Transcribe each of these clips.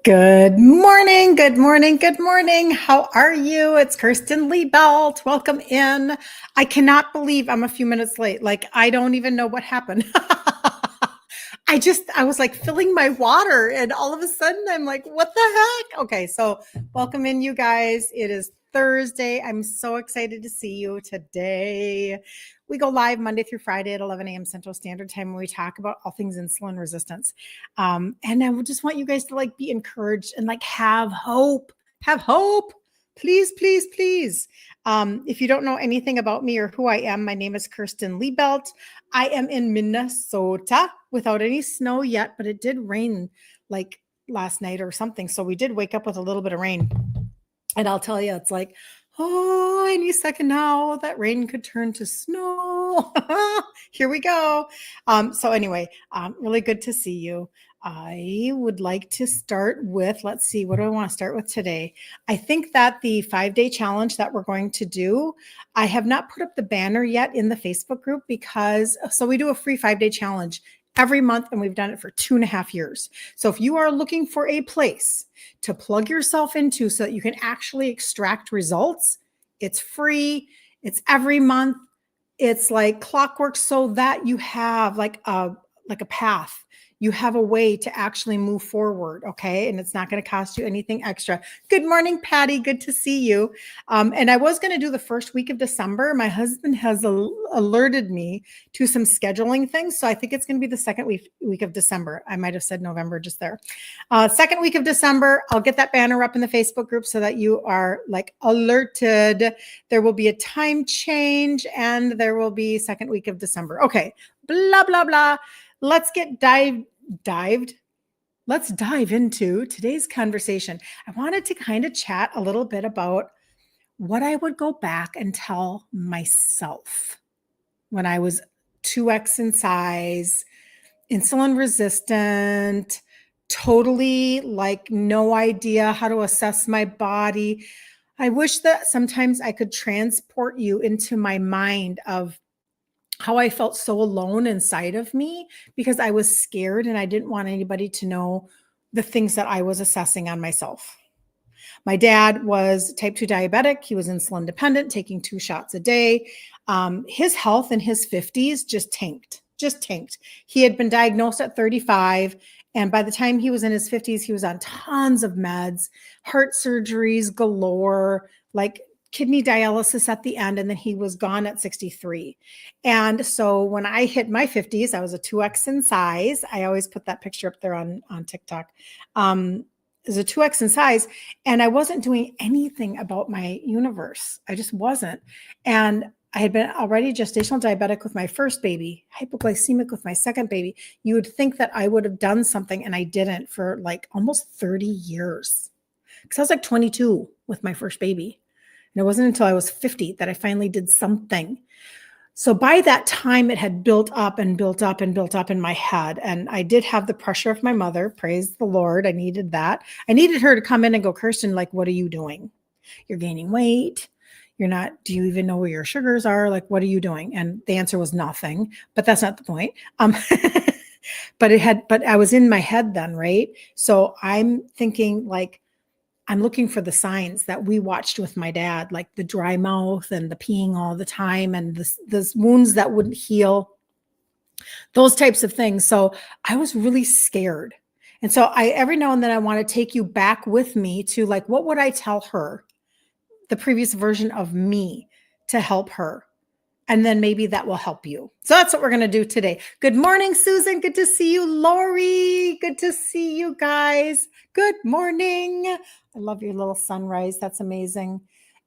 Good morning, good morning, good morning. How are you? It's Kirsten Liebelt. Welcome in. I cannot believe I'm a few minutes late. I don't even know what happened. I was like filling my water and all of a sudden I'm like, what the heck? Okay, so welcome in, you guys. It is Thursday. I'm so excited to see you today. We go live Monday through Friday at 11 a.m. Central Standard Time when we talk about all things insulin resistance. And I would just want you guys to be encouraged and have hope. Have hope. Please, please, please. If you don't know anything about me or who I am, my name is Kirsten Liebelt. I am in Minnesota without any snow yet, but it did rain last night or something. So we did wake up with a little bit of rain. And I'll tell you, it's like, oh, any second now that rain could turn to snow. Here we go. So anyway, really good to see you. I would like to start with, let's see, what do I want to start with today? I think that the 5-day challenge that we're going to do, I have not put up the banner yet in the Facebook group so we do a free 5-day challenge every month, and we've done it for 2.5 years. So if you are looking for a place to plug yourself into so that you can actually extract results, it's free. It's every month. It's like clockwork so that you have like a path. You have a way to actually move forward, okay? And it's not going to cost you anything extra. Good morning, Patty. Good to see you. And I was going to do the first week of December. My husband has alerted me to some scheduling things. So I think it's going to be the second week of December. I might have said November just there. Second week of December, I'll get that banner up in the Facebook group so that you are alerted. There will be a time change and there will be second week of December. Okay, blah, blah, blah. Let's get Let's dive into today's conversation. I wanted to kind of chat a little bit about what I would go back and tell myself when I was 2x in size, insulin resistant, totally no idea how to assess my body. I wish that sometimes I could transport you into my mind of how I felt so alone inside of me because I was scared and I didn't want anybody to know the things that I was assessing on myself. My dad was type 2 diabetic. He was insulin dependent, taking 2 shots a day. His health in his 50s just tanked. He had been diagnosed at 35. And by the time he was in his 50s, he was on tons of meds, heart surgeries galore, kidney dialysis at the end, and then he was gone at 63. And so when I hit my 50s, I was a 2x in size. I always put that picture up there on TikTok. As a 2x in size, and I wasn't doing anything about my universe. I just wasn't. And I had been already gestational diabetic with my first baby, hypoglycemic with my second baby. You would think that I would have done something, and I didn't for almost 30 years. Because I was 22 with my first baby. And it wasn't until I was 50 that I finally did something. So by that time, it had built up and built up and built up in my head. And I did have the pressure of my mother. Praise the Lord. I needed that. I needed her to come in and go, Kirsten, what are you doing? You're gaining weight. You're not, do you even know where your sugars are? What are you doing? And the answer was nothing, but that's not the point. But I was in my head then, right? So I'm thinking I'm looking for the signs that we watched with my dad, like the dry mouth and the peeing all the time and the wounds that wouldn't heal, those types of things. So I was really scared. And so every now and then I want to take you back with me to what would I tell her, the previous version of me, to help her? And then maybe that will help you. So that's what we're going to do today. Good morning, Susan. Good to see you. Lori, good to see you guys. Good morning. I love your little sunrise. That's amazing.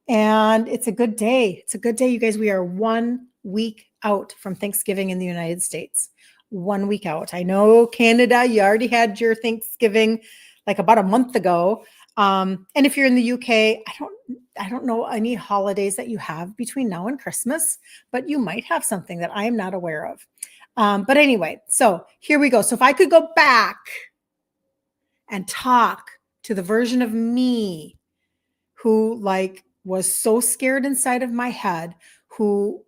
And it's a good day. It's a good day, you guys. We are 1 week out from Thanksgiving in the United States. 1 week out. I know Canada, you already had your Thanksgiving about a month ago. And if you're in the UK, I don't know any holidays that you have between now and Christmas, but you might have something that I am not aware of. But anyway, so here we go. So if I could go back and talk to the version of me who was so scared inside of my head, who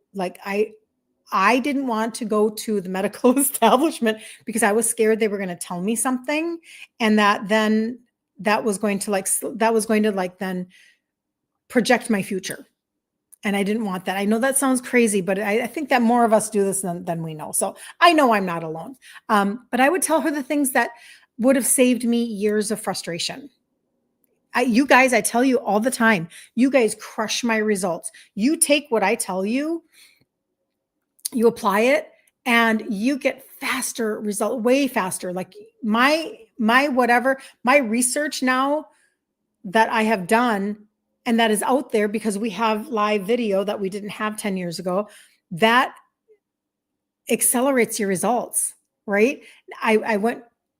I didn't want to go to the medical establishment because I was scared they were going to tell me something and that then that was going to like then project my future. And I didn't want that. I know that sounds crazy, but I think that more of us do this than we know. So I know I'm not alone. But I would tell her the things that would have saved me years of frustration. You guys, I tell you all the time, you guys crush my results. You take what I tell you, you apply it, and you get faster result, way faster. Like my research now that I have done and that is out there because we have live video that we didn't have 10 years ago, that accelerates your results, right? I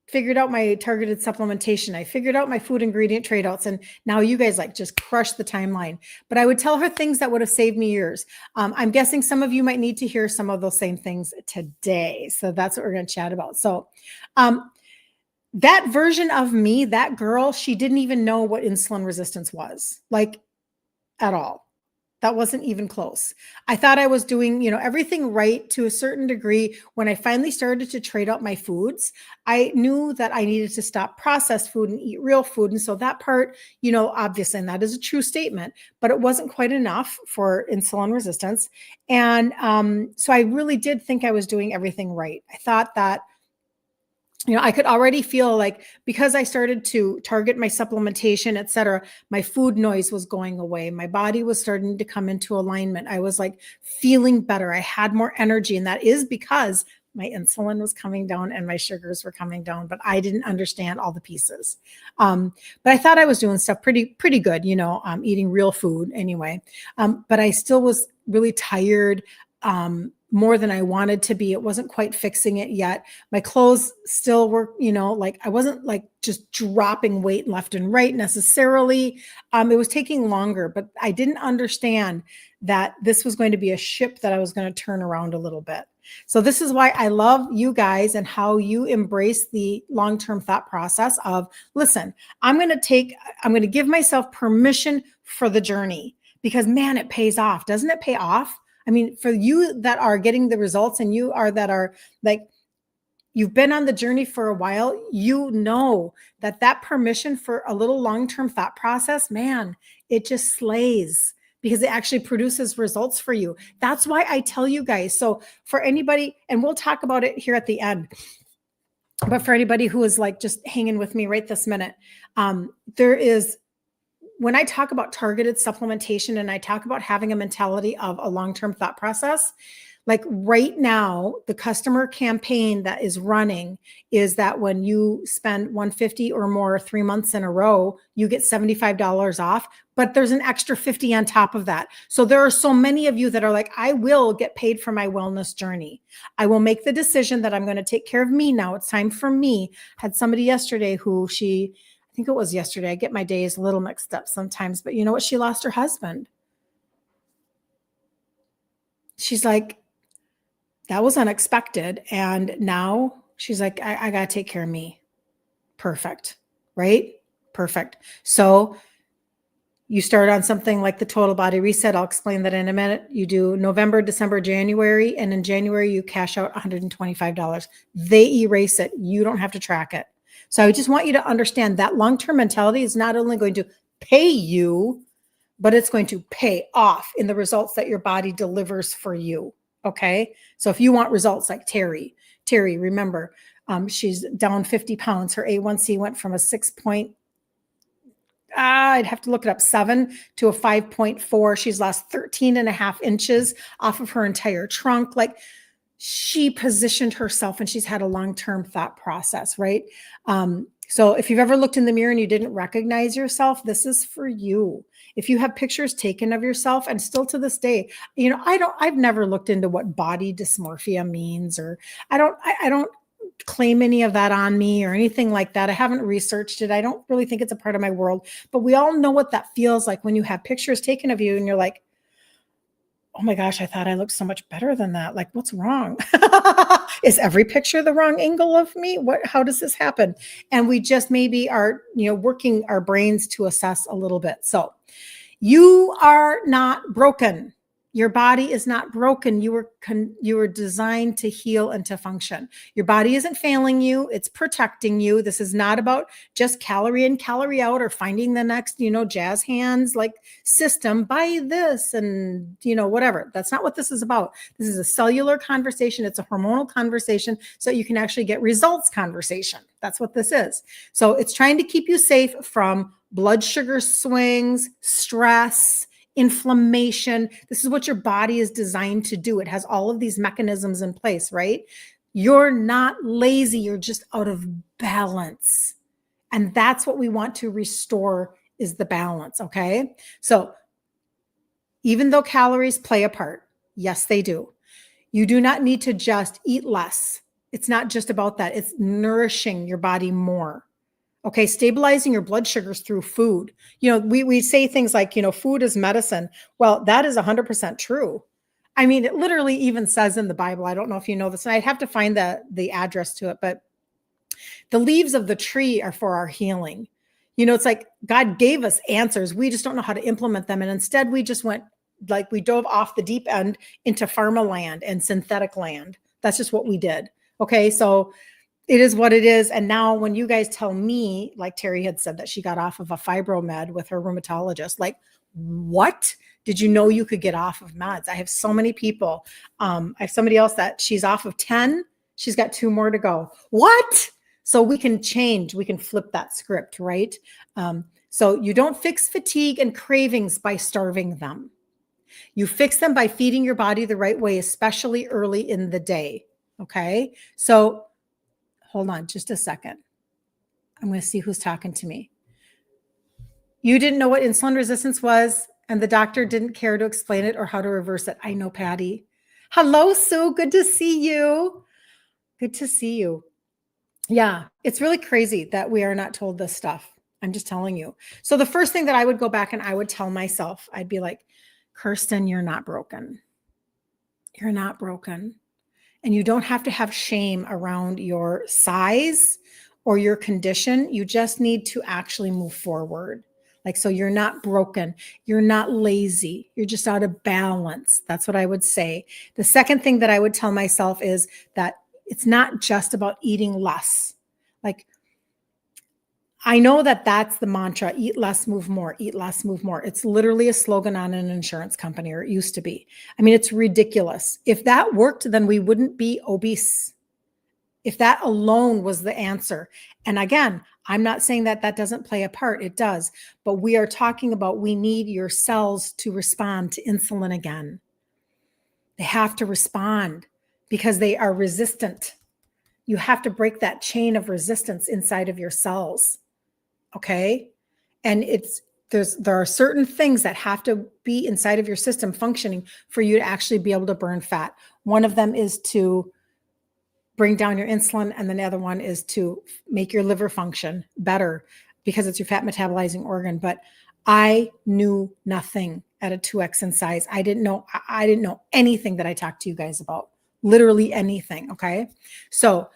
figured out my targeted supplementation. I figured out my food ingredient trade outs. And now you guys like just crush the timeline. But I would tell her things that would have saved me years. I'm guessing some of you might need to hear some of those same things today. So that's what we're going to chat about. So that version of me, that girl, she didn't even know what insulin resistance was, like at all. That wasn't even close. I thought I was doing, everything right to a certain degree. When I finally started to trade out my foods, I knew that I needed to stop processed food and eat real food. And so that part, obviously, and that is a true statement, but it wasn't quite enough for insulin resistance. And so I really did think I was doing everything right. I thought that I could already feel like because I started to target my supplementation, et cetera, my food noise was going away. My body was starting to come into alignment. I was like feeling better. I had more energy. And that is because my insulin was coming down and my sugars were coming down, but I didn't understand all the pieces. But I thought I was doing stuff pretty good, eating real food anyway. But I still was really tired. More than I wanted to be. It wasn't quite fixing it yet. My clothes still were, like I wasn't like just dropping weight left and right necessarily. It was taking longer, but I didn't understand that this was going to be a ship that I was going to turn around a little bit. So this is why I love you guys and how you embrace the long-term thought process of, listen, I'm going to give myself permission for the journey because man, it pays off. Doesn't it pay off? I mean, for you that are getting the results and that are like, you've been on the journey for a while, that permission for a little long-term thought process, man, it just slays because it actually produces results for you. That's why I tell you guys. So for anybody, and we'll talk about it here at the end, but for anybody who is like just hanging with me right this minute, when I talk about targeted supplementation and I talk about having a mentality of a long-term thought process, like right now, the customer campaign that is running is that when you spend $150 or more 3 months in a row, you get $75 off, but there's an extra 50 on top of that. So there are so many of you that are like, I will get paid for my wellness journey. I will make the decision that I'm going to take care of me now. It's time for me. I had somebody yesterday who I think it was yesterday. I get my days a little mixed up sometimes, but you know what? She lost her husband. She's like, that was unexpected. And now she's like, I got to take care of me. Perfect. Right? Perfect. So you start on something like the total body reset. I'll explain that in a minute. You do November, December, January, and in January, you cash out $125. They erase it. You don't have to track it. So I just want you to understand that long-term mentality is not only going to pay you, but it's going to pay off in the results that your body delivers for you. Okay. So if you want results like Terry, remember, she's down 50 pounds. Her A1C went from a 6 point, I'd have to look it up, 7 to a 5.4. She's lost 13 and a half inches off of her entire trunk. Like, she positioned herself and she's had a long-term thought process, right? So if you've ever looked in the mirror and you didn't recognize yourself, this is for you. If you have pictures taken of yourself, and still to this day, I've never looked into what body dysmorphia means, or I don't claim any of that on me or anything like that. I haven't researched it. I don't really think it's a part of my world, but we all know what that feels like when you have pictures taken of you and you're like, oh my gosh, I thought I looked so much better than that. Like, what's wrong? Is every picture the wrong angle of me? How does this happen? And we just maybe are, working our brains to assess a little bit. So you are not broken. Your body is not broken. You were designed to heal and to function. Your body isn't failing you. It's protecting you. This is not about just calorie in, calorie out, or finding the next, jazz hands like system, buy this and, whatever. That's not what this is about. This is a cellular conversation. It's a hormonal conversation, so you can actually get results conversation. That's what this is. So it's trying to keep you safe from blood sugar swings, stress, inflammation. This is what your body is designed to do. It has all of these mechanisms in place, right? You're not lazy. You're just out of balance. And that's what we want to restore, is the balance. Okay. So even though calories play a part, yes, they do. You do not need to just eat less. It's not just about that. It's nourishing your body more. Okay, stabilizing your blood sugars through food. We say things like, food is medicine. Well, that is 100% true. I mean, it literally even says in the Bible, I don't know if you know this, and I'd have to find the address to it, but the leaves of the tree are for our healing. It's like God gave us answers. We just don't know how to implement them. And instead we just we dove off the deep end into pharma land and synthetic land. That's just what we did. Okay, so it is what it is. And now when you guys tell me, like Terry had said, that she got off of a fibromed with her rheumatologist, like, what? Did you know you could get off of meds? I have so many people. I have somebody else that she's off of 10. She's got 2 more to go. What? So we can change. We can flip that script, right? So you don't fix fatigue and cravings by starving them. You fix them by feeding your body the right way, especially early in the day. Okay. So hold on just a second. I'm going to see who's talking to me. You didn't know what insulin resistance was, and the doctor didn't care to explain it or how to reverse it. I know, Patty. Hello, Sue. Good to see you. Good to see you. Yeah, it's really crazy that we are not told this stuff. I'm just telling you. So the first thing that I would go back and I would tell myself, I'd be like, Kirsten, you're not broken. You're not broken. And you don't have to have shame around your size or your condition. You just need to actually move forward. So you're not broken. You're not lazy. You're just out of balance. That's what I would say. The second thing that I would tell myself is that it's not just about eating less. I know that that's the mantra: eat less, move more, eat less, move more. It's literally a slogan on an insurance company, or it used to be. I mean, it's ridiculous. If that worked, then we wouldn't be obese. If that alone was the answer. And again, I'm not saying that that doesn't play a part. It does. But we are talking about, we need your cells to respond to insulin again. They have to respond because they are resistant. You have to break that chain of resistance inside of your cells. Okay. And there are certain things that have to be inside of your system functioning for you to actually be able to burn fat. One of them is to bring down your insulin, and then the other one is to make your liver function better because it's your fat metabolizing organ. But I knew nothing at a 2X in size. I didn't know anything that I talked to you guys about, literally anything. Okay. So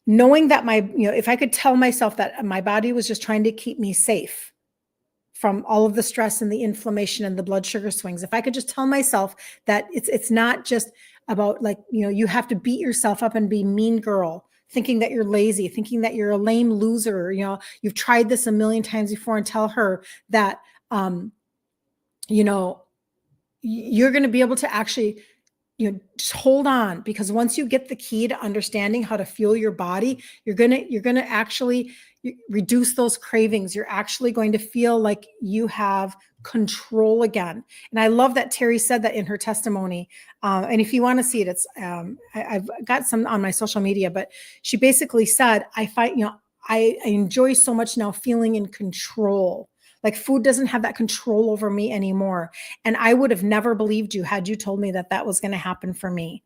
knowing that if I could tell myself that my body was just trying to keep me safe from all of the stress and the inflammation and the blood sugar swings, if I could just tell myself that it's not just about you have to beat yourself up and be mean girl, thinking that you're lazy, thinking that you're a lame loser, you've tried this a million times before, and tell her that, you're going to be able to actually, just hold on, because once you get the key to understanding how to fuel your body, you're going to actually reduce those cravings. You're actually going to feel like you have control again. And I love that Terry said that in her testimony. And if you want to see it, it's, I've got some on my social media, but she basically said, I enjoy so much now feeling in control. Like food doesn't have that control over me anymore. And I would have never believed you had you told me that that was going to happen for me.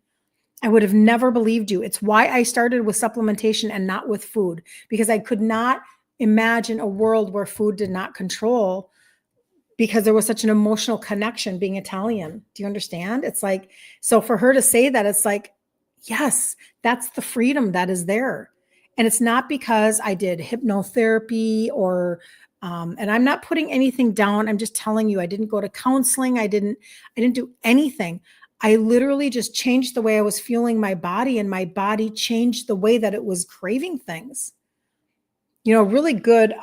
I would have never believed you. It's why I started with supplementation and not with food, because I could not imagine a world where food did not control, because there was such an emotional connection being Italian. Do you understand? It's like, so for her to say that, it's like, yes, that's the freedom that is there. And it's not because I did hypnotherapy or And I'm not putting anything down. I'm just telling you, I didn't go to counseling. I didn't do anything. I literally just changed the way I was feeling my body, and my body changed the way that it was craving things. Really good,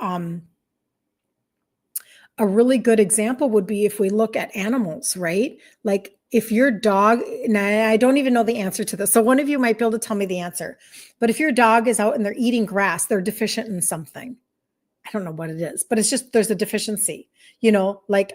a really good example would be if we look at animals, right? Like if your dog, and I don't even know the answer to this, so one of you might be able to tell me the answer, but if your dog is out and they're eating grass, they're deficient in something. I don't know what it is, but it's just there's a deficiency, like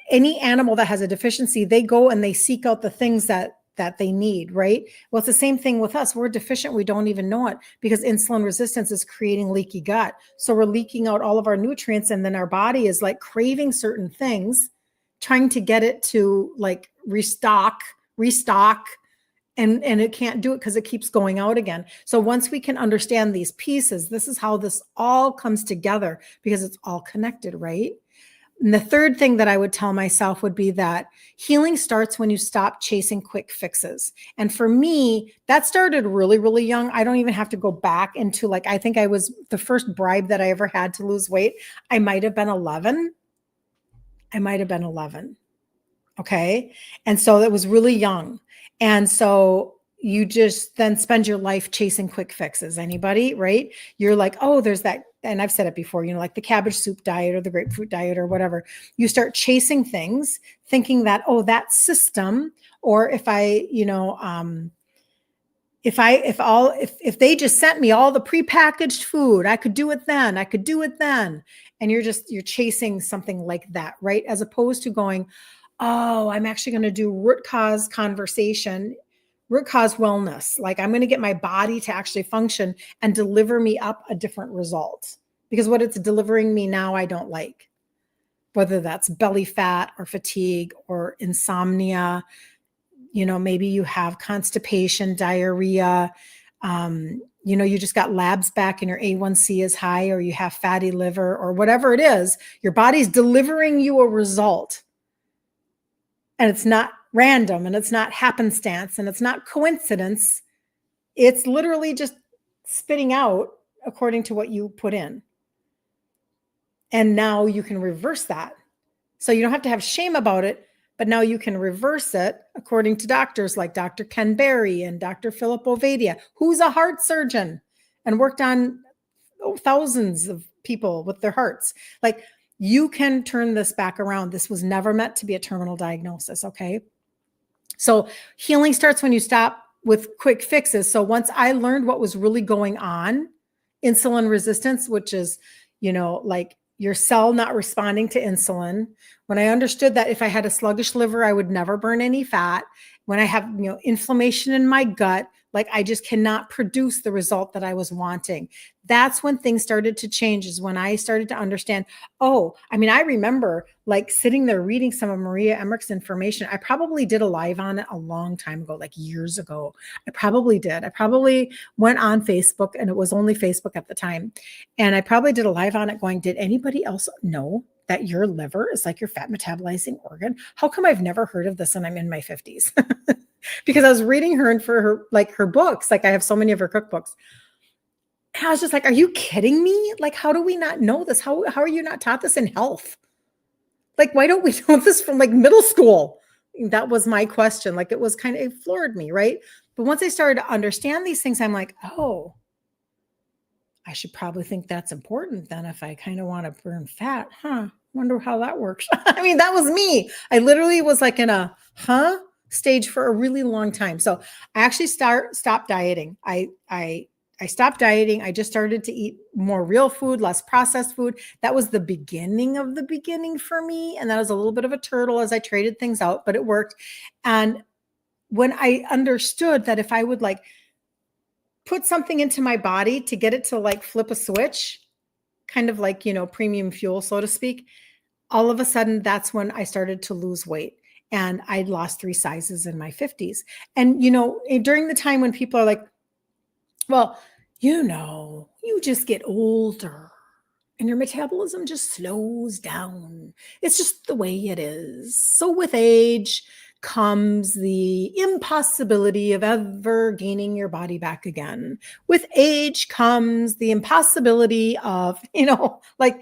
any animal that has a deficiency, they go and they seek out the things that they need, right? Well, it's the same thing with us. We're deficient. We don't even know it because insulin resistance is creating leaky gut. So we're leaking out all of our nutrients, and then our body is like craving certain things, trying to get it to like restock, and it can't do it because it keeps going out again. So once we can understand these pieces, this is how this all comes together, because it's all connected, right? And the third thing that I would tell myself would be that healing starts when you stop chasing quick fixes. And for me, that started really, really young. I don't even have to go back into I think I was the first bribe that I ever had to lose weight. I might have been 11. Okay. And so it was really young. And so you just then spend your life chasing quick fixes. Anybody, right? You're like, oh, there's that. And I've said it before, like the cabbage soup diet or the grapefruit diet or whatever. You start chasing things thinking that, oh, that system, or if if they just sent me all the prepackaged food, I could do it then. And you're chasing something like that, right? As opposed to going, oh, I'm actually going to do root cause wellness. Like I'm going to get my body to actually function and deliver me up a different result, because what it's delivering me now, I don't like, whether that's belly fat or fatigue or insomnia. Maybe you have constipation, diarrhea. You just got labs back and your A1C is high, or you have fatty liver, or whatever it is. Your body's delivering you a result. And it's not random, and it's not happenstance, and it's not coincidence. It's literally just spitting out according to what you put in. And now you can reverse that. So you don't have to have shame about it, but now you can reverse it according to doctors like Dr. Ken Berry and Dr. Philip Ovadia, who's a heart surgeon and worked on thousands of people with their hearts. Like, you can turn this back around. This was never meant to be a terminal diagnosis, okay? So healing starts when you stop with quick fixes. So once I learned what was really going on, insulin resistance, which is, like your cell not responding to insulin. When I understood that if I had a sluggish liver, I would never burn any fat. When I have, inflammation in my gut, like I just cannot produce the result that I was wanting. That's when things started to change, is when I started to understand, I remember like sitting there reading some of Maria Emmerich's information. I probably did a live on it a long time ago, like years ago. I probably did. I probably went on Facebook, and it was only Facebook at the time. And I probably did a live on it going, did anybody else know that your liver is like your fat metabolizing organ? How come I've never heard of this and I'm in my 50s? Because I was reading her and for her books, like I have so many of her cookbooks. And I was just like, are you kidding me? Like, how do we not know this? How are you not taught this in health? Like, why don't we know this from like middle school? That was my question. Like, it floored me, right? But once I started to understand these things, I'm like, oh, I should probably think that's important then if I kind of want to burn fat. Wonder how that works. That was me. I literally was like in a stage for a really long time. So I actually stopped dieting. I stopped dieting. I just started to eat more real food, less processed food. That was the beginning of the beginning for me. And that was a little bit of a turtle as I traded things out, but it worked. And when I understood that if I would like put something into my body to get it to like flip a switch, kind of like, premium fuel, so to speak, all of a sudden, that's when I started to lose weight. And I'd lost 3 sizes in my 50s. And, during the time when people are like, well, you just get older and your metabolism just slows down. It's just the way it is. So with age comes the impossibility of ever gaining your body back again. With age comes the impossibility of, like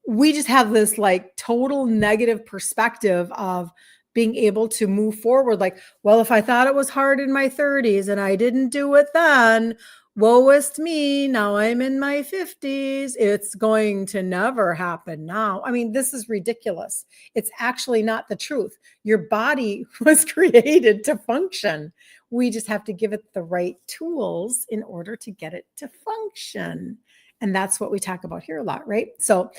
we just have this like total negative perspective of being able to move forward. Like, well, if I thought it was hard in my 30s and I didn't do it then, woe is me. Now I'm in my 50s. It's going to never happen now. I mean, this is ridiculous. It's actually not the truth. Your body was created to function. We just have to give it the right tools in order to get it to function. And that's what we talk about here a lot, right? So,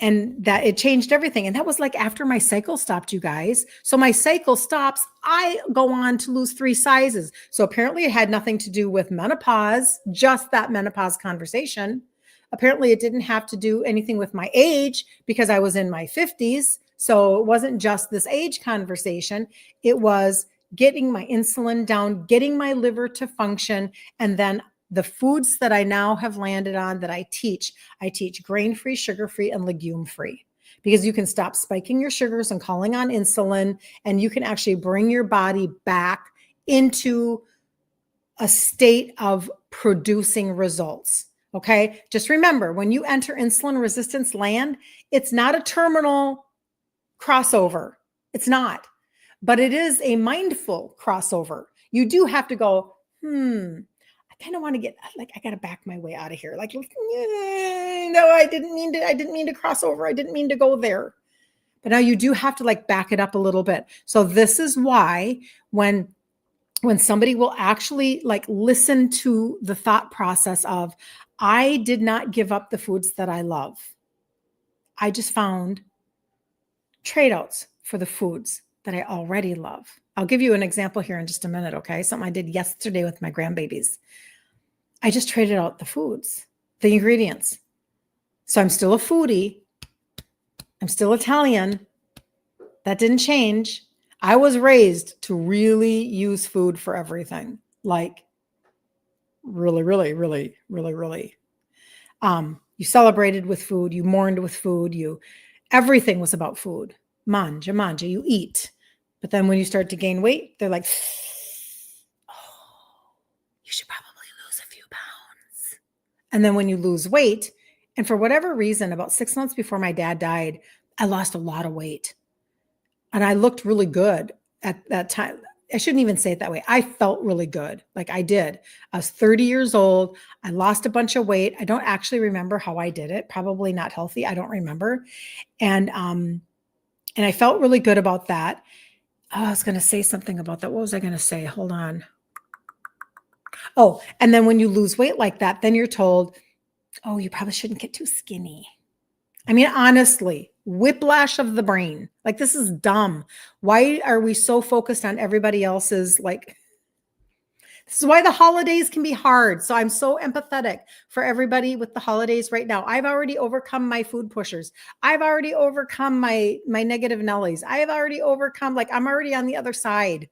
and that it changed everything. And that was like after my cycle stopped, you guys. So my cycle stops, I go on to lose 3 sizes. So apparently it had nothing to do with menopause, just that menopause conversation. Apparently it didn't have to do anything with my age because I was in my 50s. So it wasn't just this age conversation. It was getting my insulin down, getting my liver to function, and then the foods that I now have landed on that I teach grain-free, sugar-free, and legume-free, because you can stop spiking your sugars and calling on insulin, and you can actually bring your body back into a state of producing results. Okay. Just remember, when you enter insulin resistance land, it's not a terminal crossover. It's not, but it is a mindful crossover. You do have to go, I kind of want to get like, I got to back my way out of here. Like, no, I didn't mean to cross over. I didn't mean to go there. But now you do have to like back it up a little bit. So this is why when somebody will actually like listen to the thought process of, I did not give up the foods that I love. I just found trade-outs for the foods that I already love. I'll give you an example here in just a minute, okay? Something I did yesterday with my grandbabies. I just traded out the foods, the ingredients. So I'm still a foodie. I'm still Italian. That didn't change. I was raised to really use food for everything. Like really, really, really, really, really. You celebrated with food. You mourned with food. Everything was about food. Manja, you eat. But then when you start to gain weight, they're like, oh, you should probably lose a few pounds. And then when you lose weight, and for whatever reason, about 6 months before my dad died, I lost a lot of weight. And I looked really good at that time. I shouldn't even say it that way. I felt really good. Like I did. I was 30 years old. I lost a bunch of weight. I don't actually remember how I did it. Probably not healthy. I don't remember. And I felt really good about that. Oh, I was going to say something about that. What was I going to say? Hold on. Oh, and then when you lose weight like that, then you're told, oh, you probably shouldn't get too skinny. I mean, honestly, whiplash of the brain. Like, this is dumb. Why are we so focused on everybody else's, like, this is why the holidays can be hard. So I'm so empathetic for everybody with the holidays right now. I've already overcome my food pushers. I've already overcome my negative Nellies. I have already overcome, like, I'm already on the other side.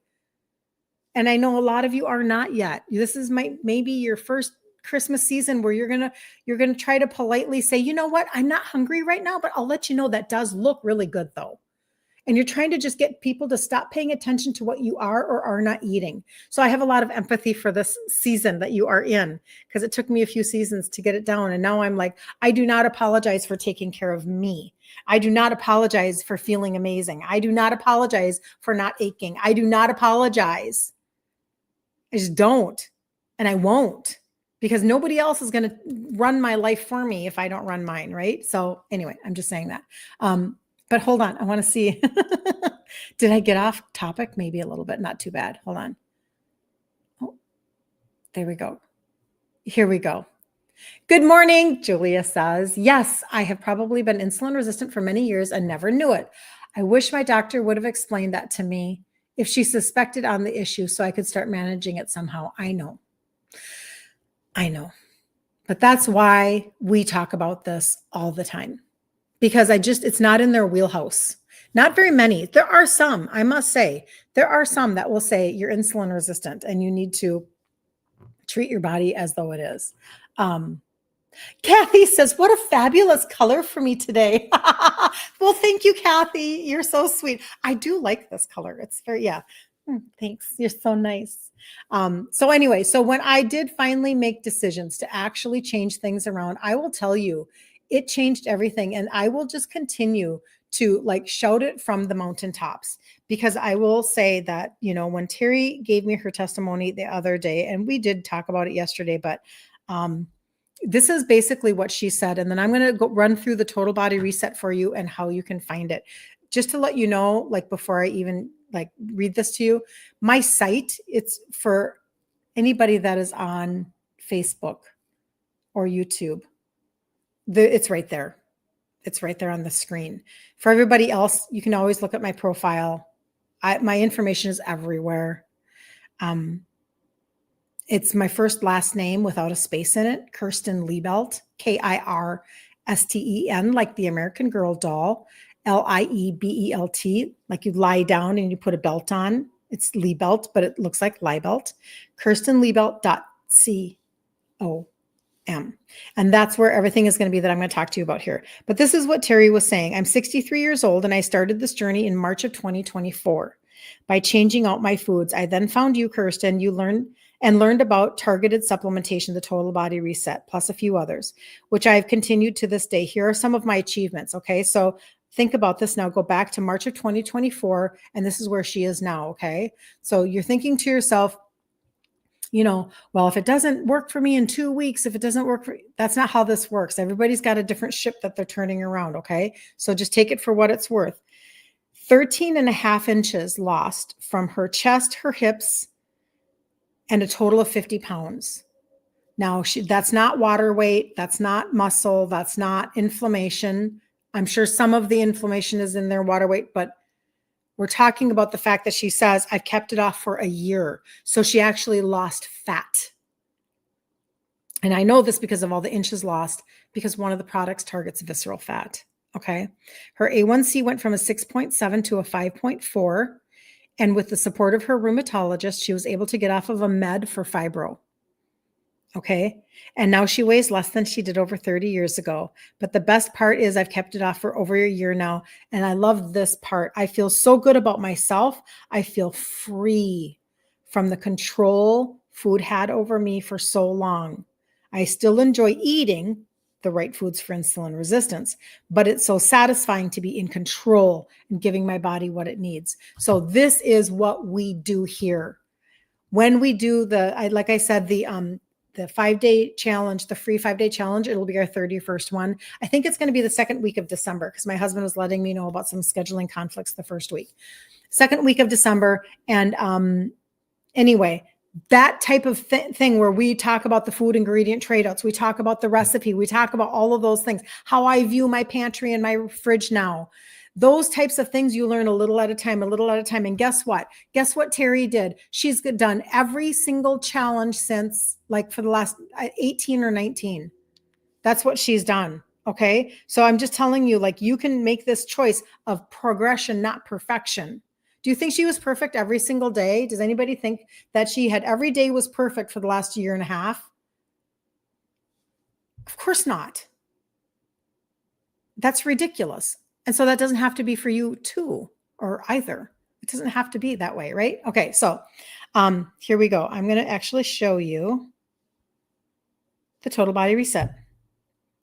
And I know a lot of you are not yet. This is maybe your first Christmas season where you're going to try to politely say, you know what? I'm not hungry right now, but I'll let you know that does look really good though. And you're trying to just get people to stop paying attention to what you are or are not eating. So I have a lot of empathy for this season that you are in, because it took me a few seasons to get it down. And now I'm like, I do not apologize for taking care of me. I do not apologize for feeling amazing. I do not apologize for not aching. I do not apologize. I just don't. And I won't, because nobody else is going to run my life for me if I don't run mine. Right. So anyway, I'm just saying that. But hold on. I want to see. Did I get off topic? Maybe a little bit. Not too bad. Hold on. Oh, there we go. Here we go. Good morning, Julia says. Yes, I have probably been insulin resistant for many years and never knew it. I wish my doctor would have explained that to me if she suspected on the issue so I could start managing it somehow. I know. But that's why we talk about this all the time. Because it's not in their wheelhouse. Not very many. There are some, I must say, there are some that will say you're insulin resistant and you need to treat your body as though it is. Kathy says, what a fabulous color for me today. Well, thank you, Kathy. You're so sweet. I do like this color. It's very, yeah. Thanks. You're so nice. So anyway, so when I did finally make decisions to actually change things around, I will tell you, it changed everything. And I will just continue to like shout it from the mountaintops, because I will say that, when Terry gave me her testimony the other day, and we did talk about it yesterday, but um, this is basically what she said. And then I'm going to go run through the total body reset for you and how you can find it. Just to let you know, like before I even like read this to you, my site, it's for anybody that is on Facebook or YouTube. It's right there. It's right there on the screen. For everybody else, you can always look at my profile. My information is everywhere. It's my first last name without a space in it, Kirsten Liebelt, Kirsten, like the American Girl doll, Liebelt, like you lie down and you put a belt on. It's Liebelt, but it looks like Liebelt. KirstenLiebelt.com. And that's where everything is going to be that I'm going to talk to you about here. But this is what Terry was saying. I'm 63 years old and I started this journey in March of 2024 by changing out my foods. I then found you, Kirsten. You learned about targeted supplementation, the total body reset, plus a few others, which I've continued to this day. Here are some of my achievements. Okay. So think about this now. Go back to March of 2024, and this is where she is now. Okay. So you're thinking to yourself, well, if it doesn't work for me in 2 weeks, if it doesn't work that's not how this works. Everybody's got a different ship that they're turning around. Okay. So just take it for what it's worth. 13 and a half inches lost from her chest, her hips, and a total of 50 pounds. Now, that's not water weight. That's not muscle. That's not inflammation. I'm sure some of the inflammation is in their water weight, but we're talking about the fact that she says, I've kept it off for a year. So she actually lost fat. And I know this because of all the inches lost, because one of the products targets visceral fat. Okay. Her A1C went from a 6.7 to a 5.4. And with the support of her rheumatologist, she was able to get off of a med for fibro. Okay. And now she weighs less than she did over 30 years ago. But the best part is I've kept it off for over a year now. And I love this part. I feel so good about myself. I feel free from the control food had over me for so long. I still enjoy eating the right foods for insulin resistance, but it's so satisfying to be in control and giving my body what it needs. So this is what we do here. When we do like I said, the 5-day challenge, the free 5-day challenge, it'll be our 31st one. I think it's going to be the second week of December, because my husband was letting me know about some scheduling conflicts the first week. Second week of December. And anyway, that type of thing where we talk about the food ingredient tradeouts, we talk about the recipe, we talk about all of those things, how I view my pantry and my fridge now. Those types of things you learn a little at a time, a little at a time. And guess what? Guess what Terry did? She's done every single challenge since, like, for the last 18 or 19. That's what she's done. Okay. So I'm just telling you, like, you can make this choice of progression, not perfection. Do you think she was perfect every single day? Does anybody think that she had every day was perfect for the last year and a half? Of course not. That's ridiculous. And so that doesn't have to be for you too, or either. It doesn't have to be that way, right? Okay, so here we go. I'm going to actually show you the total body reset.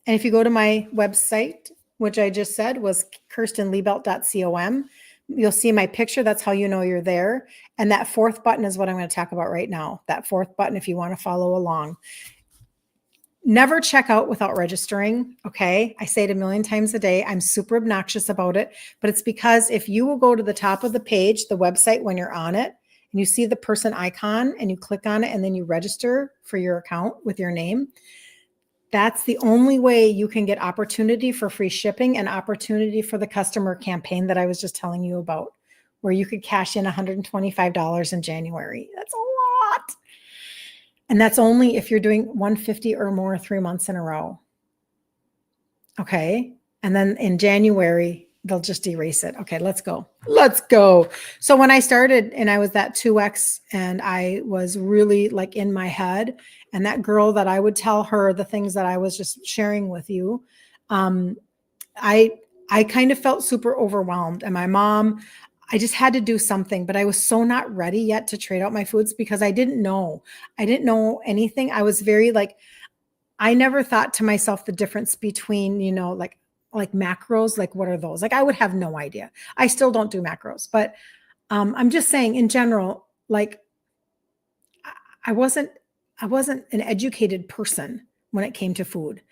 And if you go to my website, which I just said was KirstenLiebelt.com, you'll see my picture. That's how you know you're there. And that fourth button is what I'm going to talk about right now. That fourth button, if you want to follow along. Never check out without registering. Okay. I say it a million times a day. I'm super obnoxious about it, but it's because if you will go to the top of the page, the website, when you're on it and you see the person icon and you click on it and then you register for your account with your name, that's the only way you can get opportunity for free shipping and opportunity for the customer campaign that I was just telling you about, where you could cash in $125 in January. That's a lot. And that's only if you're doing 150 or more 3 months in a row. Okay. And then in January, they'll just erase it. Okay, let's go. Let's go. So when I started and I was that 2X and I was really like in my head, and that girl that I would tell her the things that I was just sharing with you, I kind of felt super overwhelmed. And my mom, I just had to do something, but I was so not ready yet to trade out my foods because I didn't know. I didn't know anything. I was very like, I never thought to myself the difference between, like macros, like what are those? Like I would have no idea. I still don't do macros, but I'm just saying in general, like I wasn't an educated person when it came to food.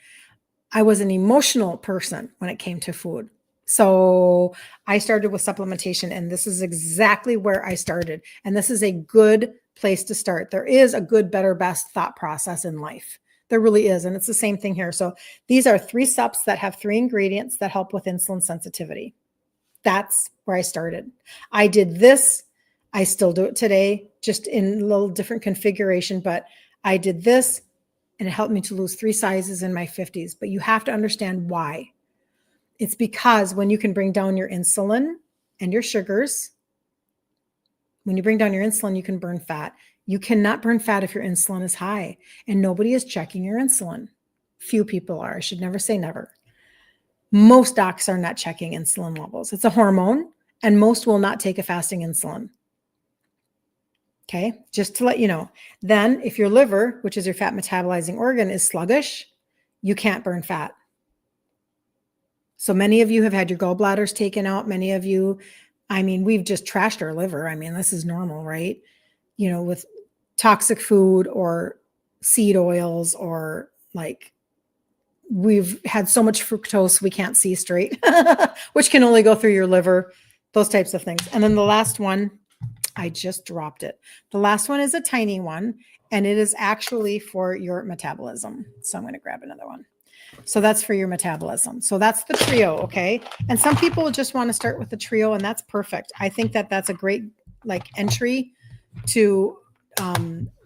I was an emotional person when it came to food. So I started with supplementation, and this is exactly where I started. And this is a good place to start. There is a good, better, best thought process in life. There really is. And it's the same thing here. So these are 3 steps that have 3 ingredients that help with insulin sensitivity. That's where I started. I did this. I still do it today, just in a little different configuration, but I did this and it helped me to lose 3 sizes in my 50s. But you have to understand why. It's because when you can bring down your insulin and your sugars, when you bring down your insulin, you can burn fat. You cannot burn fat if your insulin is high, and nobody is checking your insulin. Few people are. I should never say never. Most docs are not checking insulin levels. It's a hormone, and most will not take a fasting insulin. Okay, just to let you know. Then if your liver, which is your fat metabolizing organ, is sluggish, you can't burn fat. So many of you have had your gallbladders taken out. Many of you, we've just trashed our liver. This is normal, right? With toxic food or seed oils, or like we've had so much fructose we can't see straight, which can only go through your liver, those types of things. And then the last one, I just dropped it. The last one is a tiny one, and it is actually for your metabolism. So I'm going to grab another one. So that's for your metabolism. So that's the trio, okay? And some people just want to start with the trio, and that's perfect. I think that that's a great entry to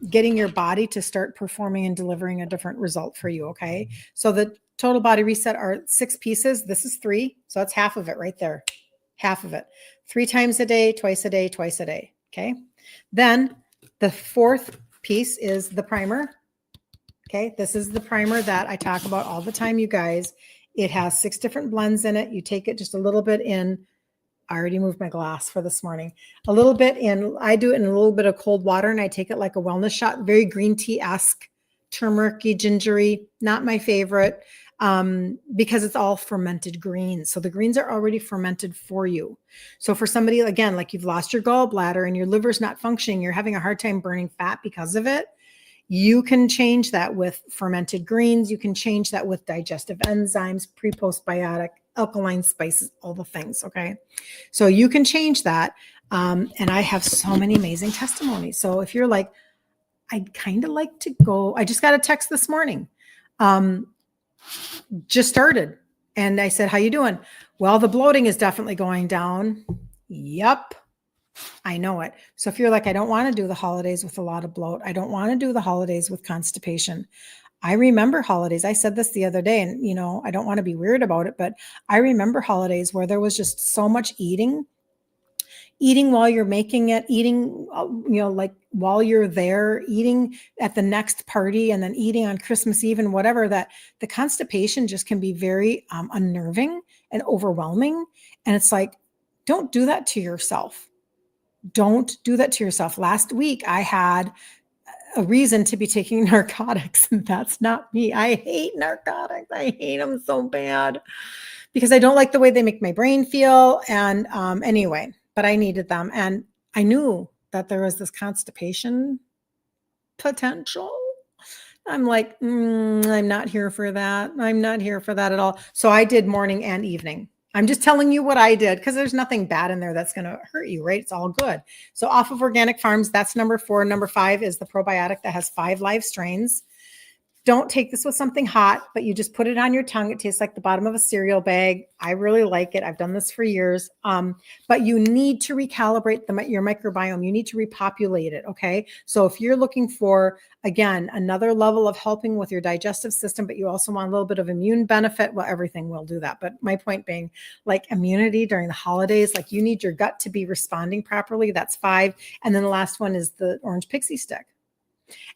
getting your body to start performing and delivering a different result for you, okay? So the total body reset are 6 pieces. This is 3, so that's half of it right there. Half of it. 3 times a day, twice a day, twice a day, okay? Then the 4th piece is the primer. Okay, this is the primer that I talk about all the time, you guys. It has 6 different blends in it. You take it just a little bit in. I already moved my glass for this morning. A little bit in, I do it in a little bit of cold water, and I take it like a wellness shot, very green tea-esque, turmeric-y, gingery, not my favorite, because it's all fermented greens. So the greens are already fermented for you. So for somebody, again, like you've lost your gallbladder and your liver's not functioning, you're having a hard time burning fat because of it, you can change that with fermented greens. You can change that with digestive enzymes, pre-postbiotic, alkaline spices, all the things, okay? So you can change that. And I have so many amazing testimonies. So if you're like, I'd kind of like to go, I just got a text this morning. Just started. And I said, how you doing? Well, the bloating is definitely going down. Yep. I know it. So if you're like, I don't want to do the holidays with a lot of bloat. I don't want to do the holidays with constipation. I remember holidays. I said this the other day, and I don't want to be weird about it, but I remember holidays where there was just so much eating while you're making it, eating, like while you're there, eating at the next party, and then eating on Christmas Eve and whatever, that the constipation just can be very unnerving and overwhelming. And it's like, don't do that to yourself. Don't do that to yourself. Last week, I had a reason to be taking narcotics, and that's not me. I hate narcotics. I hate them so bad because I don't like the way they make my brain feel. And anyway, but I needed them. And I knew that there was this constipation potential. I'm like, I'm not here for that. I'm not here for that at all. So I did morning and evening. I'm just telling you what I did because there's nothing bad in there that's going to hurt you, right? It's all good. So off of organic farms, that's number 4. Number 5 is the probiotic that has 5 live strains. Don't take this with something hot, but you just put it on your tongue. It tastes like the bottom of a cereal bag. I really like it. I've done this for years. But you need to recalibrate your microbiome. You need to repopulate it. Okay. So if you're looking for, again, another level of helping with your digestive system, but you also want a little bit of immune benefit, well, everything will do that. But my point being, like immunity during the holidays, like you need your gut to be responding properly. That's 5. And then the last one is the orange pixie stick.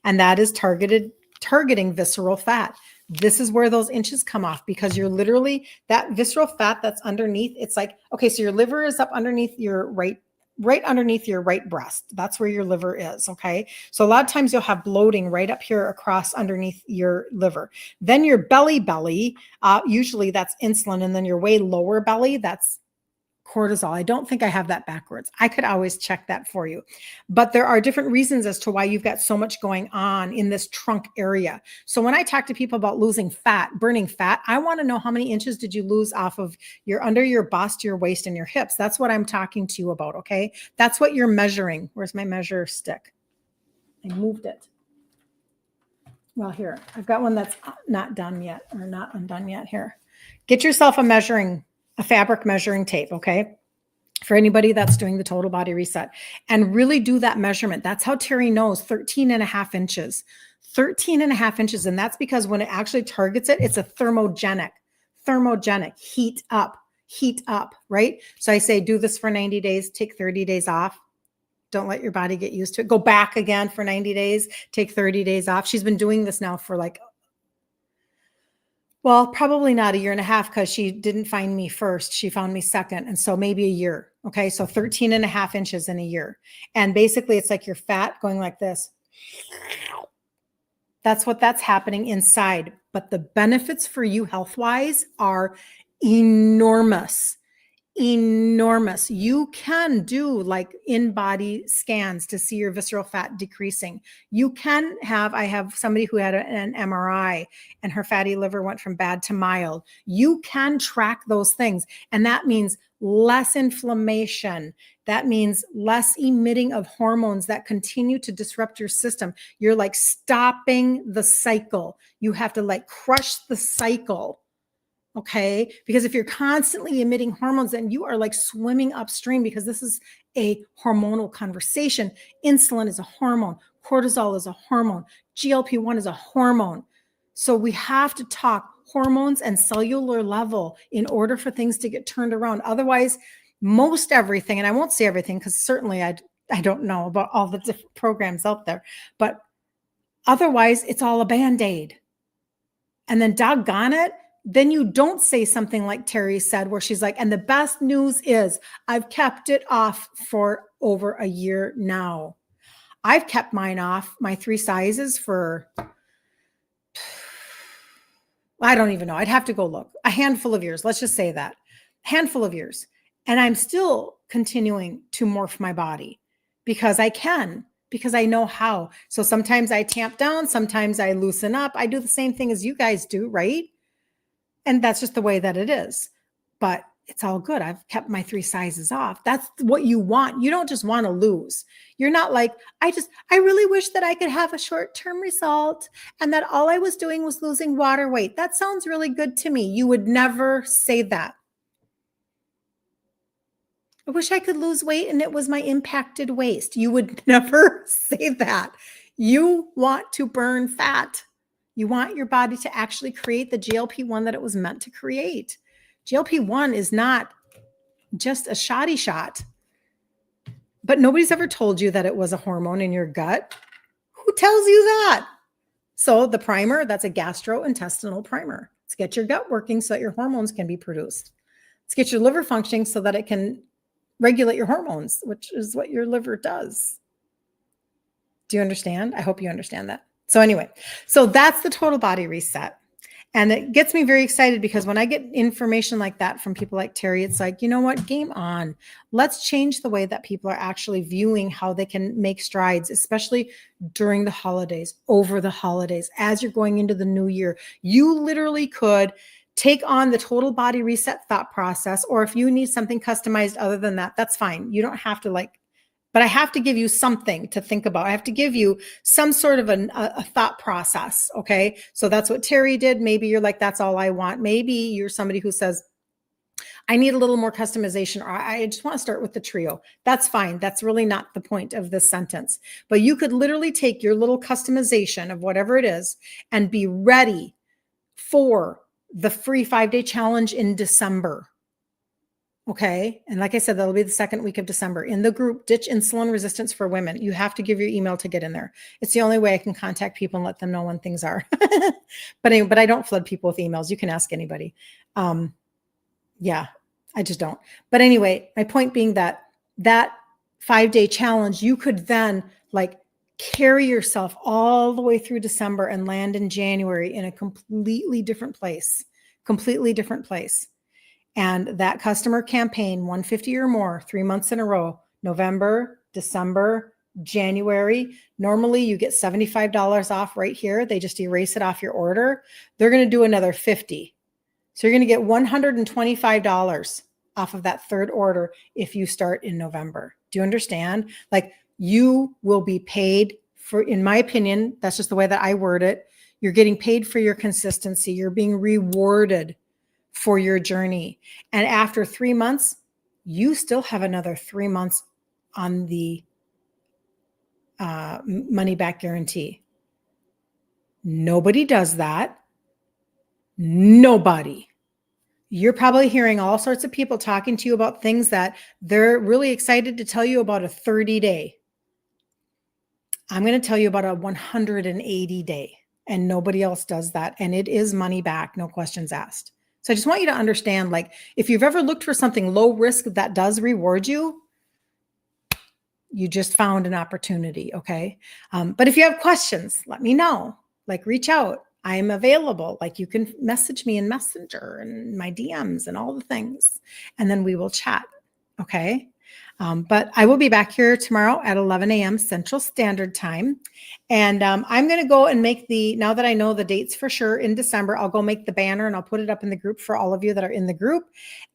And that is targeting visceral fat. This is where those inches come off, because you're literally, that visceral fat that's underneath, it's like, okay, so your liver is up underneath your right underneath your right breast. That's where your liver is. Okay. So a lot of times you'll have bloating right up here across underneath your liver. Then your belly, usually that's insulin. And then your way lower belly, that's cortisol. I don't think I have that backwards. I could always check that for you. But there are different reasons as to why you've got so much going on in this trunk area. So when I talk to people about losing fat, burning fat, I want to know how many inches did you lose off of under your bust, your waist, and your hips. That's what I'm talking to you about, okay? That's what you're measuring. Where's my measure stick? I moved it. Well, here, I've got one that's not done yet, or not undone yet here. Get yourself a fabric measuring tape, okay? For anybody that's doing the total body reset, and really do that measurement. That's how Terry knows 13.5 inches, 13.5 inches. And that's because when it actually targets it, it's a thermogenic, heat up, right? So I say, do this for 90 days, take 30 days off. Don't let your body get used to it. Go back again for 90 days, take 30 days off. She's been doing this now for well, probably not a year and a half, because she didn't find me first. She found me second. And so maybe a year. Okay. So 13.5 inches in a year. And basically it's like your fat going like this. That's happening inside. But the benefits for you health-wise are enormous. You can do like in-body scans to see your visceral fat decreasing. I have somebody who had an MRI and her fatty liver went from bad to mild. You can track those things. And that means less inflammation. That means less emitting of hormones that continue to disrupt your system. You're like stopping the cycle. You have to like crush the cycle. Okay. Because if you're constantly emitting hormones, then you are like swimming upstream, because this is a hormonal conversation. Insulin is a hormone. Cortisol is a hormone. GLP-1 is a hormone. So we have to talk hormones and cellular level in order for things to get turned around. Otherwise, most everything, and I won't say everything, because certainly I don't know about all the different programs out there, but otherwise it's all a Band-Aid. And then doggone it, then you don't say something like Terry said, where she's like, and the best news is I've kept it off for over a year now. I've kept mine off, my 3 sizes, for, I don't even know. I'd have to go look. A handful of years. Let's just say that. Handful of years. And I'm still continuing to morph my body because I can, because I know how. So sometimes I tamp down, sometimes I loosen up. I do the same thing as you guys do, right? And that's just the way that it is. But it's all good. I've kept my 3 sizes off. That's what you want. You don't just want to lose. You're not like, I really wish that I could have a short-term result and that all I was doing was losing water weight. That sounds really good to me. You would never say that. I wish I could lose weight and it was my impacted waist. You would never say that. You want to burn fat. You want your body to actually create the GLP-1 that it was meant to create. GLP-1 is not just a shoddy shot, but nobody's ever told you that it was a hormone in your gut. Who tells you that? So the primer, that's a gastrointestinal primer. Let's get your gut working so that your hormones can be produced. Let's get your liver functioning so that it can regulate your hormones, which is what your liver does. Do you understand? I hope you understand that. So anyway, so that's the total body reset. And it gets me very excited because when I get information like that from people like Terry, it's like, you know what, game on. Let's change the way that people are actually viewing how they can make strides, especially during the holidays, over the holidays, as you're going into the new year. You literally could take on the total body reset thought process, or if you need something customized other than that, that's fine. You don't have to like But I have to give you something to think about. I have to give you some sort of a thought process. Okay. So that's what Terry did. Maybe you're like, that's all I want. Maybe you're somebody who says, I need a little more customization, or I just want to start with the trio. That's fine. That's really not the point of this sentence. But you could literally take your little customization of whatever it is and be ready for the free 5-day challenge in December. Okay. And like I said, that'll be the second week of December in the group, Ditch Insulin Resistance for Women. You have to give your email to get in there. It's the only way I can contact people and let them know when things are. But anyway, but I don't flood people with emails. You can ask anybody. Yeah, I just don't. But anyway, my point being that 5-day challenge, you could then like carry yourself all the way through December and land in January in a completely different place. And that customer campaign, 150 or more, 3 months in a row, November, December, January. Normally you get $75 off right here. They just erase it off your order. They're going to do another 50. So you're going to get $125 off of that third order if you start in November. Do you understand? Like, you will be paid for, in my opinion, that's just the way that I word it. You're getting paid for your consistency. You're being rewarded for your journey. And after 3 months, you still have another 3 months on the money back guarantee. Nobody does that. Nobody. You're probably hearing all sorts of people talking to you about things that they're really excited to tell you about a 30-day. I'm going to tell you about a 180-day, and nobody else does that. And it is money back, no questions asked. So I just want you to understand, like, if you've ever looked for something low risk that does reward you, you just found an opportunity. Okay. But if you have questions, let me know, like reach out. I'm available. Like, you can message me in Messenger and my DMs and all the things, and then we will chat. Okay. But I will be back here tomorrow at 11 a.m. Central Standard Time. And I'm going to go and make now that I know the dates for sure in December, I'll go make the banner and I'll put it up in the group for all of you that are in the group.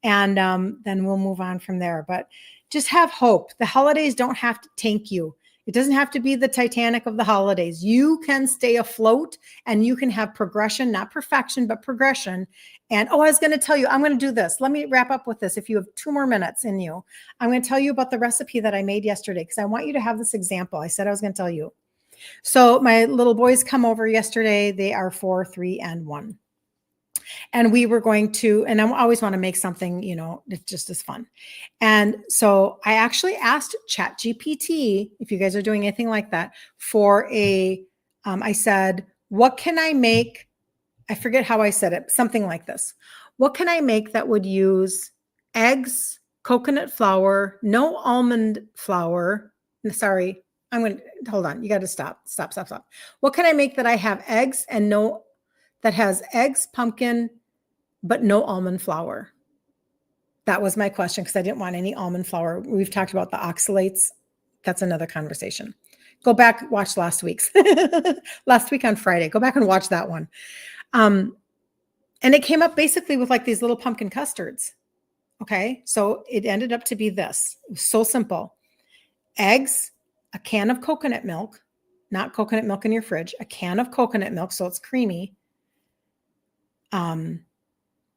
And then we'll move on from there. But just have hope. The holidays don't have to tank you. It doesn't have to be the Titanic of the holidays. You can stay afloat and you can have progression, not perfection, but progression. And I was going to tell you, I'm going to do this. Let me wrap up with this. If you have 2 more minutes in you, I'm going to tell you about the recipe that I made yesterday, because I want you to have this example. I said I was going to tell you. So my little boys come over yesterday. They are 4, 3, and 1. And we were going to, and I always want to make something, it just is fun. And so I actually asked ChatGPT, if you guys are doing anything like that, for I said, what can I make? I forget how I said it, something like this. What can I make that would use eggs, coconut flour, no almond flour? Sorry, hold on. You got to stop. What can I make that I have eggs and that has eggs, pumpkin, but no almond flour? That was my question, because I didn't want any almond flour. We've talked about the oxalates. That's another conversation. Go back, watch last week on Friday. Go back and watch that one. And it came up basically with like these little pumpkin custards. Okay. So it ended up to be this. It was so simple. Eggs, a can of coconut milk, not coconut milk in your fridge, a can of coconut milk, so it's creamy.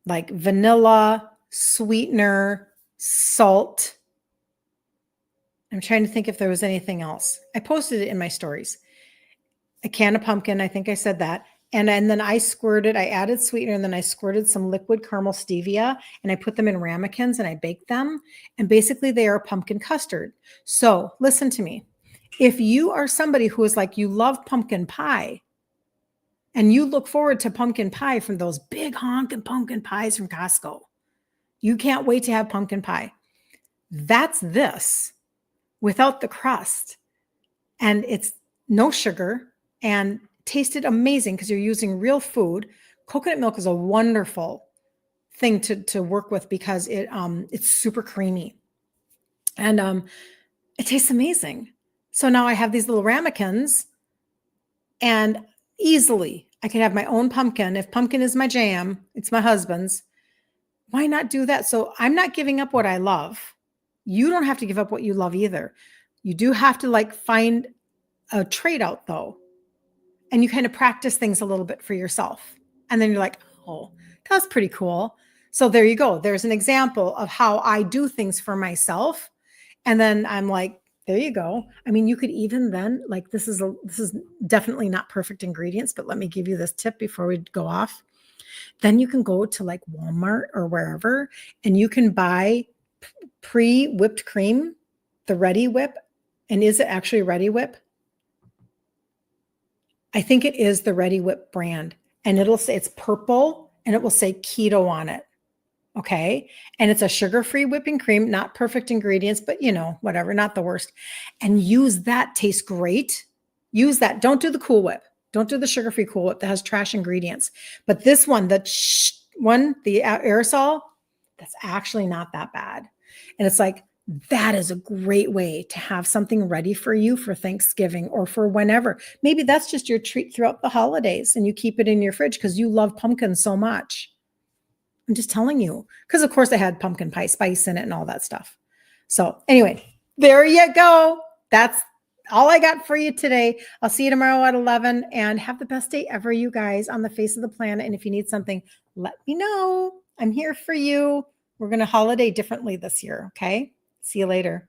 Like vanilla, sweetener, salt. I'm trying to think if there was anything else. I posted it in my stories. A can of pumpkin, I think I said that. And then I added sweetener, and then I squirted some liquid caramel stevia, and I put them in ramekins and I baked them. And basically they are pumpkin custard. So listen to me. If you are somebody who is like, you love pumpkin pie, and you look forward to pumpkin pie from those big honking pumpkin pies from Costco, you can't wait to have pumpkin pie. That's this without the crust. And it's no sugar and tasted amazing because you're using real food. Coconut milk is a wonderful thing to work with because it's super creamy. And it tastes amazing. So now I have these little ramekins, and easily I can have my own pumpkin. If pumpkin is my jam, it's my husband's. Why not do that? So I'm not giving up what I love. You don't have to give up what you love either. You do have to like find a trade out though. And you kind of practice things a little bit for yourself. And then you're like, oh, that's pretty cool. So there you go. There's an example of how I do things for myself. And then I'm like, there you go. I mean, you could even then like, this is definitely not perfect ingredients, but let me give you this tip before we go off. Then you can go to like Walmart or wherever, and you can buy pre-whipped cream, the Ready Whip. And is it actually Ready Whip? I think it is the Ready Whip brand, and it'll say it's purple and it will say keto on it. Okay. And it's a sugar-free whipping cream, not perfect ingredients, but whatever, not the worst. And use that. Tastes great. Use that. Don't do the Cool Whip. Don't do the sugar-free Cool Whip that has trash ingredients. But this one, the aerosol, that's actually not that bad. And it's like, that is a great way to have something ready for you for Thanksgiving or for whenever. Maybe that's just your treat throughout the holidays and you keep it in your fridge because you love pumpkin so much. I'm just telling you, because of course I had pumpkin pie spice in it and all that stuff. So anyway, there you go. That's all I got for you today. I'll see you tomorrow at 11 and have the best day ever, you guys, on the face of the planet. And if you need something, let me know. I'm here for you. We're going to holiday differently this year. Okay. See you later.